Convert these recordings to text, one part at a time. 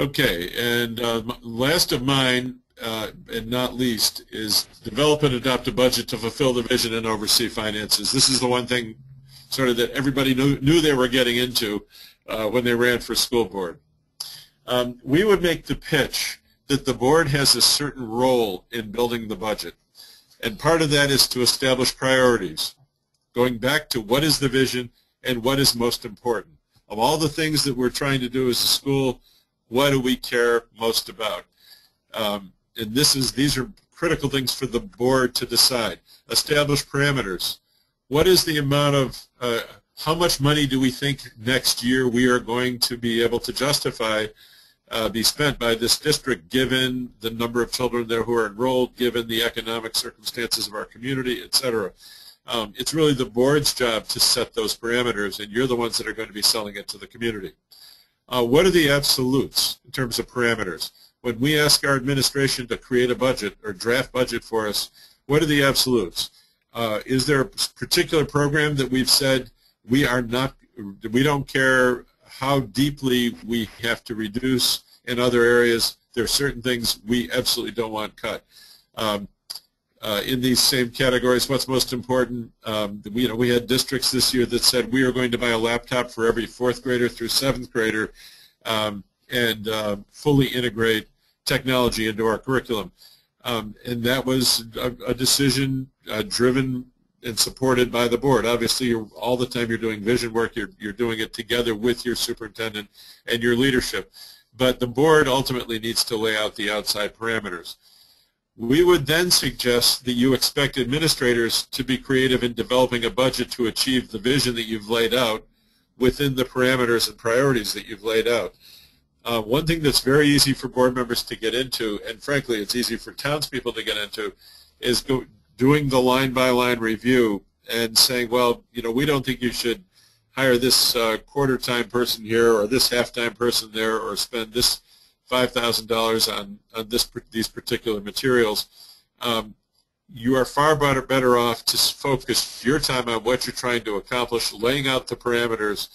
Okay, and last of mine, and not least, is develop and adopt a budget to fulfill the vision and oversee finances. This is the one thing sort of that everybody knew they were getting into when they ran for school board. We would make the pitch that the board has a certain role in building the budget. And part of that is to establish priorities, going back to what is the vision and what is most important. Of all the things that we're trying to do as a school, what do we care most about? And these are critical things for the board to decide. Establish parameters. What is the amount of, how much money do we think next year we are going to be able to justify be spent by this district given the number of children there who are enrolled, given the economic circumstances of our community, etc. It's really the board's job to set those parameters, and you're the ones that are going to be selling it to the community. What are the absolutes in terms of parameters? When we ask our administration to create a budget or draft budget for us, what are the absolutes? Is there a particular program that we've said we don't care how deeply we have to reduce in other areas? There are certain things we absolutely don't want cut. In these same categories, what's most important? We had districts this year that said we are going to buy a laptop for every 4th grader through 7th grader and fully integrate technology into our curriculum. And that was a decision driven and supported by the board. Obviously, all the time you're doing vision work, you're doing it together with your superintendent and your leadership. But the board ultimately needs to lay out the outside parameters. We would then suggest that you expect administrators to be creative in developing a budget to achieve the vision that you've laid out within the parameters and priorities that you've laid out. One thing that's very easy for board members to get into, and frankly it's easy for townspeople to get into, is doing the line-by-line review and saying, well, we don't think you should hire this quarter-time person here or this half-time person there or spend this $5,000 on these particular materials. You are far better off to focus your time on what you're trying to accomplish, laying out the parameters,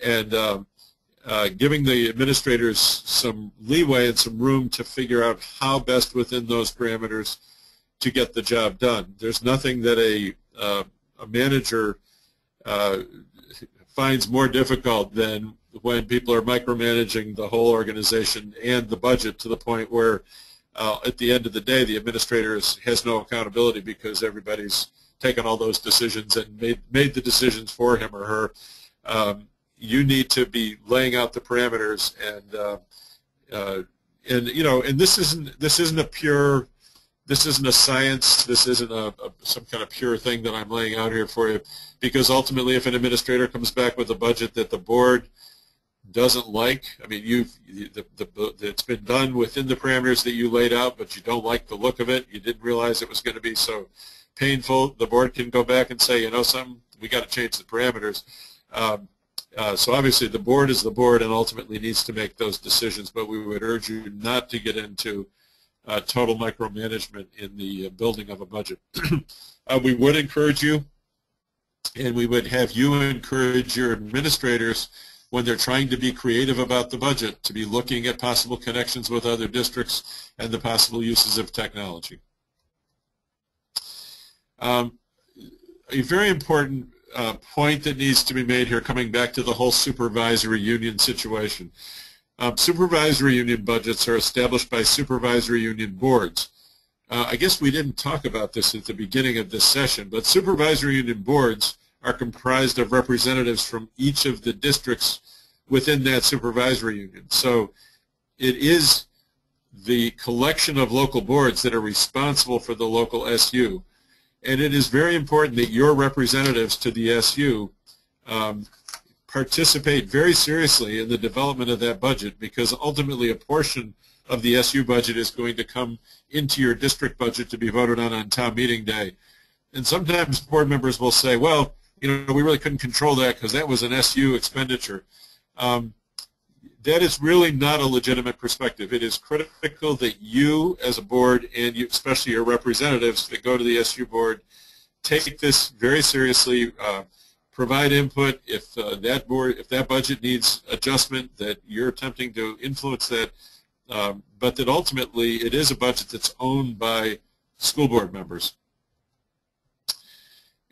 and giving the administrators some leeway and some room to figure out how best within those parameters to get the job done. There's nothing that a manager finds more difficult than when people are micromanaging the whole organization and the budget to the point where at the end of the day the administrator has no accountability because everybody's taken all those decisions and made the decisions for him or her. You need to be laying out the parameters, and this isn't a pure. This isn't a science. This isn't some kind of pure thing that I'm laying out here for you, because ultimately, if an administrator comes back with a budget that the board doesn't like, I mean, it's been done within the parameters that you laid out, but you don't like the look of it. You didn't realize it was going to be so painful. The board can go back and say, something, we got to change the parameters. So obviously, the board is the board and ultimately needs to make those decisions. But we would urge you not to get into total micromanagement in the building of a budget. We would encourage you, and we would have you encourage your administrators when they're trying to be creative about the budget to be looking at possible connections with other districts and the possible uses of technology. A very important point that needs to be made here, coming back to the whole supervisory union situation. Supervisory union budgets are established by supervisory union boards. I guess we didn't talk about this at the beginning of this session, but supervisory union boards are comprised of representatives from each of the districts within that supervisory union. So it is the collection of local boards that are responsible for the local SU. And it is very important that your representatives to the SU participate very seriously in the development of that budget, because ultimately a portion of the SU budget is going to come into your district budget to be voted on town meeting day. And sometimes board members will say, well, we really couldn't control that because that was an SU expenditure. That is really not a legitimate perspective. It is critical that you as a board, and you, especially your representatives that go to the SU board, take this very seriously, provide input if that budget needs adjustment, that you're attempting to influence that, but that ultimately it is a budget that's owned by school board members.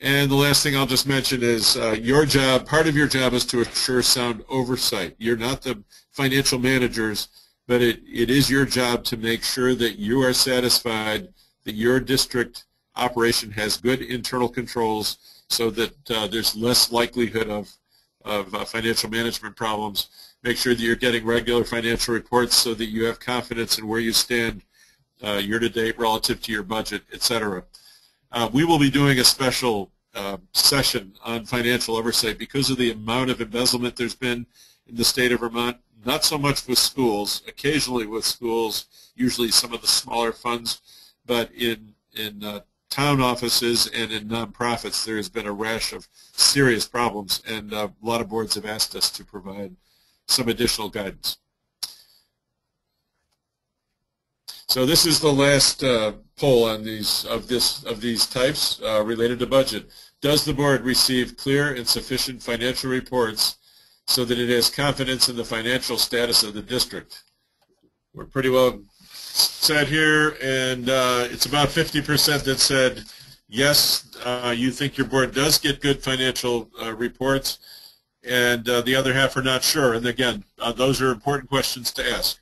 And the last thing I'll just mention is your job, part of your job is to assure sound oversight. You're not the financial managers, but it is your job to make sure that you are satisfied that your district operation has good internal controls so that there's less likelihood of financial management problems. Make sure that you're getting regular financial reports so that you have confidence in where you stand year-to-date relative to your budget, etc. We will be doing a special session on financial oversight because of the amount of embezzlement there's been in the state of Vermont, not so much with schools, occasionally with schools, usually some of the smaller funds, but in town offices and in nonprofits there has been a rash of serious problems, and a lot of boards have asked us to provide some additional guidance. So this is the last poll on these types related to budget. Does the board receive clear and sufficient financial reports so that it has confidence in the financial status of the district? We're pretty well set here, and it's about 50% that said yes, you think your board does get good financial reports, and the other half are not sure. And again, those are important questions to ask.